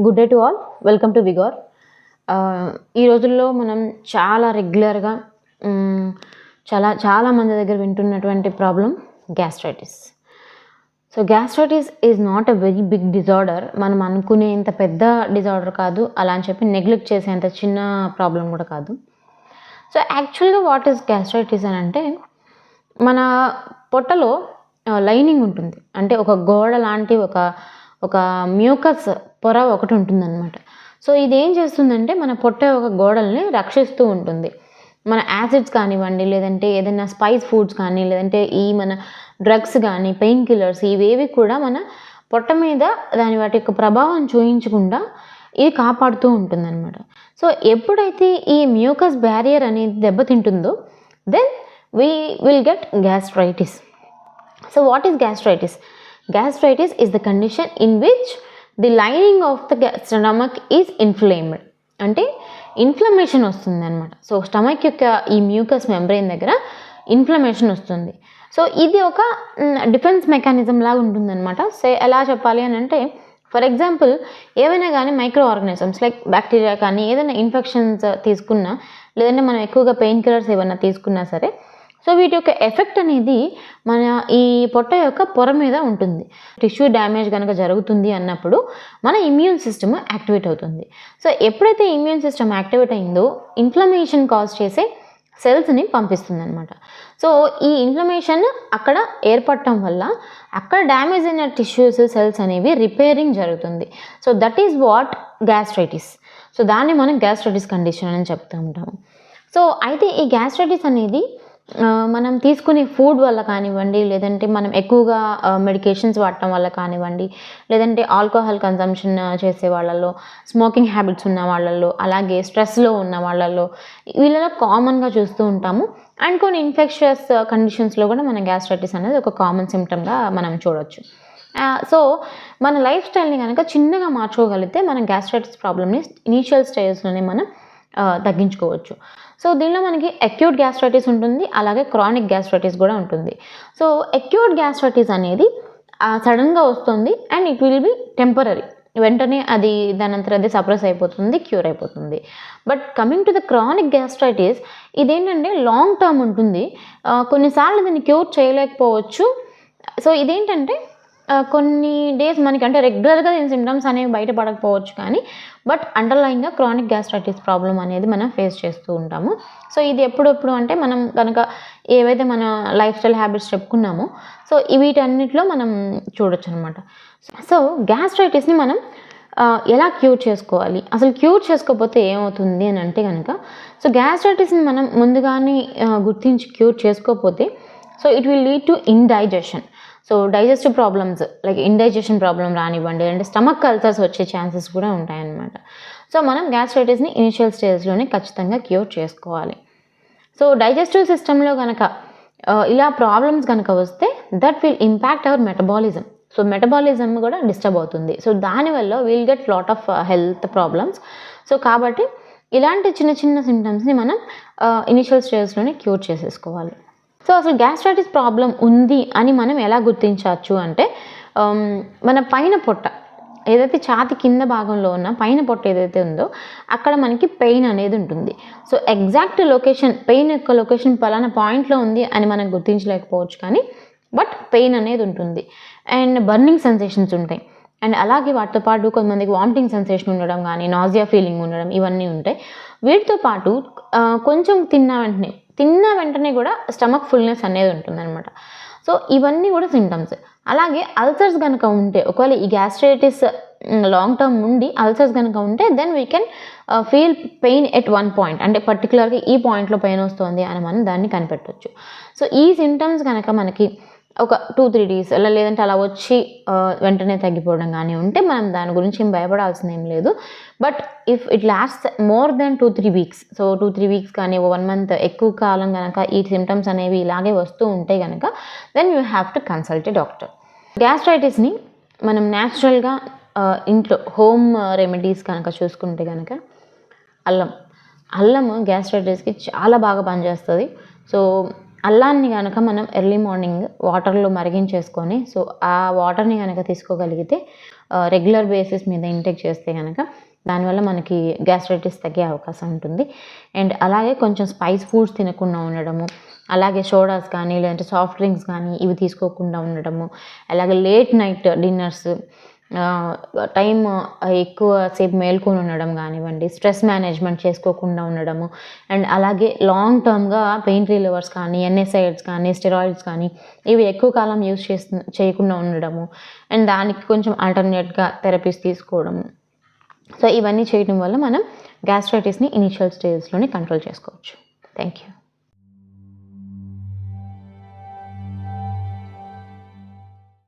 Good day to all. Welcome to Vigor. ఈ రోజుల్లో మనం చాలా రెగ్యులర్గా చాలా మంది దగ్గర వింటున్నటువంటి problem gastritis. So gastritis is not a very big disorder. మనం అనుకునేంత పెద్ద డిజార్డర్ కాదు, అలా అని చెప్పి నెగ్లెక్ట్ చేసేంత చిన్న ప్రాబ్లం కూడా కాదు. సో యాక్చువల్గా వాట్ ఈస్ గ్యాస్ట్రైటిస్ అని అంటే, మన పొట్టలో లైనింగ్ ఉంటుంది, అంటే ఒక గోడ లాంటి ఒక మ్యూకస్ పొర ఒకటి ఉంటుందన్నమాట. సో ఇది ఏం చేస్తుందంటే మన పొట్ట ఒక గోడల్ని రక్షిస్తూ ఉంటుంది. మన యాసిడ్స్ కానివ్వండి, లేదంటే ఏదైనా స్పైస్ ఫుడ్స్ కానీ, లేదంటే ఈ మన డ్రగ్స్ కానీ, పెయిన్ కిల్లర్స్, ఇవేవి కూడా మన పొట్ట మీద వాటి యొక్క ప్రభావం చూయించకుండా ఇది కాపాడుతూ ఉంటుందన్నమాట. సో ఎప్పుడైతే ఈ మ్యూకస్ బ్యారియర్ అనేది దెబ్బతింటుందో then we will get gastritis. So what is gastritis? Gastritis is the condition in which the lining of the stomach is inflamed. అంటే ఇన్ఫ్లమేషన్ వస్తుంది అనమాట. సో స్టమక్ యొక్క ఈ మ్యూకస్ మెంబ్రెయిన్ దగ్గర ఇన్ఫ్లమేషన్ వస్తుంది. సో ఇది ఒక డిఫెన్స్ మెకానిజం లాగా ఉంటుందన్నమాట. సో ఎలా చెప్పాలి అని అంటే, ఫర్ ఎగ్జాంపుల్ ఏవైనా కానీ మైక్రో ఆర్గానిజమ్స్ లైక్ బ్యాక్టీరియా కానీ ఏదైనా ఇన్ఫెక్షన్స్ తీసుకున్నా, లేదంటే మనం ఎక్కువగా పెయిన్ కిల్లర్స్ ఏమైనా తీసుకున్నా సరే, సో వీటి యొక్క ఎఫెక్ట్ అనేది మన ఈ పొట్ట యొక్క పొర మీద ఉంటుంది. టిష్యూ డ్యామేజ్ కనుక జరుగుతుంది అన్నప్పుడు మన ఇమ్యూన్ సిస్టమ్ యాక్టివేట్ అవుతుంది. సో ఎప్పుడైతే ఇమ్యూన్ సిస్టమ్ యాక్టివేట్ అయిందో ఇన్ఫ్లమేషన్ కాజ్ చేసే సెల్స్ని పంపిస్తుంది అనమాట. సో ఈ ఇన్ఫ్లమేషన్ అక్కడ ఏర్పడటం వల్ల అక్కడ డ్యామేజ్ అయిన టిష్యూస్, సెల్స్ అనేవి రిపేరింగ్ జరుగుతుంది. So that is what gastritis. So దాన్ని మనం గ్యాస్ట్రైటిస్ కండిషన్ అని చెప్తూ ఉంటాము. సో అయితే ఈ గ్యాస్ట్రైటిస్ అనేది మనం తీసుకునే ఫుడ్ వల్ల కానివ్వండి, లేదంటే మనం ఎక్కువగా మెడికేషన్స్ వాడటం వల్ల కానివ్వండి, లేదంటే ఆల్కహాల్ కన్సంప్షన్ చేసే వాళ్ళల్లో, స్మోకింగ్ హ్యాబిట్స్ ఉన్న వాళ్ళల్లో, అలాగే స్ట్రెస్లో ఉన్న వాళ్ళల్లో, వీళ్ళలో కామన్గా చూస్తూ ఉంటాము. అండ్ కొన్ని ఇన్ఫెక్షియస్ కండిషన్స్లో కూడా మన గ్యాస్ట్రైటిస్ అనేది ఒక కామన్ సిమ్టమ్గా మనం చూడవచ్చు. సో మన లైఫ్ స్టైల్ని కనుక చిన్నగా మార్చుకోగలిగితే మన గ్యాస్ట్రైటిస్ ప్రాబ్లమ్ని ఇనీషియల్ స్టేజెస్లోనే మనం తగ్గించుకోవచ్చు. సో దీనిలో మనకి అక్యూట్ గ్యాస్ట్రైటిస్ ఉంటుంది, అలాగే క్రానిక్ గ్యాస్ట్రైటిస్ కూడా ఉంటుంది. సో అక్యూట్ గ్యాస్ట్రైటిస్ అనేది సడన్గా వస్తుంది and it will be temporary. వెంటనే అది దానంతరం అది సప్రెస్ అయిపోతుంది, క్యూర్ అయిపోతుంది. But coming to the chronic gastritis, ఇదేంటంటే లాంగ్ టర్మ్ ఉంటుంది. కొన్నిసార్లు దీన్ని క్యూర్ చేయలేకపోవచ్చు. సో ఇదేంటంటే కొన్ని డేస్ మనకి, అంటే రెగ్యులర్గా దీని సిమ్టమ్స్ అనేవి బయటపడకపోవచ్చు, కానీ బట్ అండర్లైన్గా క్రానిక్ గ్యాస్ట్రైటిస్ ప్రాబ్లం అనేది మనం ఫేస్ చేస్తూ ఉంటాము. సో ఇది ఎప్పుడెప్పుడు అంటే మనం కనుక ఏవైతే మన లైఫ్ స్టైల్ హ్యాబిట్స్ చెప్పుకున్నామో, సో వీటన్నిటిలో మనం చూడొచ్చు అనమాట. సో గ్యాస్ట్రైటిస్ని మనం ఎలా క్యూర్ చేసుకోవాలి, అసలు క్యూర్ చేసుకోకపోతే ఏమవుతుంది అని అంటే కనుక, సో గ్యాస్ట్రైటిస్ని మనం ముందుగానే గుర్తించి క్యూర్ చేసుకోకపోతే, so it will lead to indigestion. So digestive problems like indigestion problem రానివ్వండి, అంటే స్టమక్ అల్సర్స్ వచ్చే ఛాన్సెస్ కూడా ఉంటాయన్నమాట. సో మనం గ్యాస్ట్రైటిస్ని ఇనిషియల్ స్టేజ్లోనే ఖచ్చితంగా క్యూర్ చేసుకోవాలి. సో డైజెస్టివ్ సిస్టంలో కనుక ఇలా ప్రాబ్లమ్స్ కనుక వస్తే that will impact our metabolism. So metabolism కూడా డిస్టర్బ్ అవుతుంది. సో దానివల్ల will get lot of health problems. So కాబట్టి ఇలాంటి చిన్న చిన్న సిమ్టమ్స్ని మనం ఇనిషియల్ స్టేజ్లోనే క్యూర్ చేసేసుకోవాలి. సో అసలు గ్యాస్ట్రైటిస్ ప్రాబ్లం ఉంది అని మనం ఎలా గుర్తించవచ్చు అంటే, మన పైన పొట్ట ఏదైతే ఛాతి కింద భాగంలో ఉన్న పైన పొట్ట ఏదైతే ఉందో అక్కడ మనకి పెయిన్ అనేది ఉంటుంది. సో ఎగ్జాక్ట్ లొకేషన్, పెయిన్ యొక్క లొకేషన్ పలానా పాయింట్లో ఉంది అని మనం గుర్తించలేకపోవచ్చు, కానీ బట్ పెయిన్ అనేది ఉంటుంది. అండ్ బర్నింగ్ సెన్సేషన్స్ ఉంటాయి. అండ్ అలాగే వాటితో పాటు కొంతమందికి వామిటింగ్ సెన్సేషన్ ఉండడం కానీ, నాజియా ఫీలింగ్ ఉండడం, ఇవన్నీ ఉంటాయి. వీటితో పాటు కొంచెం తిన్న వెంటనే కూడా స్టమక్ ఫుల్నెస్ అనేది ఉంటుందన్నమాట. సో ఇవన్నీ కూడా సిమ్టమ్స్. అలాగే అల్సర్స్ కనుక ఉంటే, ఒకవేళ ఈ గ్యాస్ట్రైటిస్ లాంగ్ టర్మ్ నుండి అల్సర్స్ కనుక ఉంటే then we can feel pain at one point, అంటే పర్టికులర్గా ఈ పాయింట్లో పెయిన్ వస్తుంది అని మనం దాన్ని కనిపెట్టవచ్చు. సో ఈ సిమ్టమ్స్ కనుక మనకి ఒక 2-3 days అలా, లేదంటే అలా వచ్చి వెంటనే తగ్గిపోవడం కానీ ఉంటే మనం దాని గురించి ఏం భయపడాల్సిన ఏం లేదు. But if it last more than 2-3 weeks, so 2-3 weeks కానీ 1 month ఎక్కువ కాలం కనుక ఈ సిమ్టమ్స్ అనేవి ఇలాగే వస్తూ ఉంటే కనుక then you have to consult a doctor. గ్యాస్ట్రైటిస్ని మనం న్యాచురల్గా ఇంట్లో హోమ్ రెమెడీస్ కనుక చూసుకుంటే కనుక అల్లం గ్యాస్ట్రైటిస్కి చాలా బాగా పనిచేస్తుంది. సో అల్లాన్ని కనుక మనం ఎర్లీ మార్నింగ్ వాటర్లో మరిగించేసుకొని సో ఆ వాటర్ని కనుక తీసుకోగలిగితే రెగ్యులర్ బేసిస్ మీద ఇంటేక్ చేస్తే కనుక దానివల్ల మనకి గ్యాస్ట్రైటిస్ తగ్గే అవకాశం ఉంటుంది. అండ్ అలాగే కొంచెం స్పైస్ ఫుడ్స్ తినకుండా ఉండడము, అలాగే సోడాస్ కానీ లేదంటే సాఫ్ట్ డ్రింక్స్ కానీ ఇవి తీసుకోకుండా ఉండడము, అలాగే లేట్ నైట్ డిన్నర్స్, టైం ఎక్కువ సేపు మేల్కొని ఉండడం కానివ్వండి, స్ట్రెస్ మేనేజ్మెంట్ చేసుకోకుండా ఉండడము, అండ్ అలాగే లాంగ్ టర్మ్గా పెయిన్ రిలీవర్స్ కానీ ఎన్ఎస్ఐడ్స్ కానీ స్టెరాయిడ్స్ కానీ ఇవి ఎక్కువ కాలం యూజ్ చేయకుండా ఉండడము, అండ్ దానికి కొంచెం ఆల్టర్నేట్గా థెరపీస్ తీసుకోవడము. సో ఇవన్నీ చేయడం వల్ల మనం గ్యాస్ట్రైటిస్ని ఇనిషియల్ స్టేజ్లోనే కంట్రోల్ చేసుకోవచ్చు. Thank you.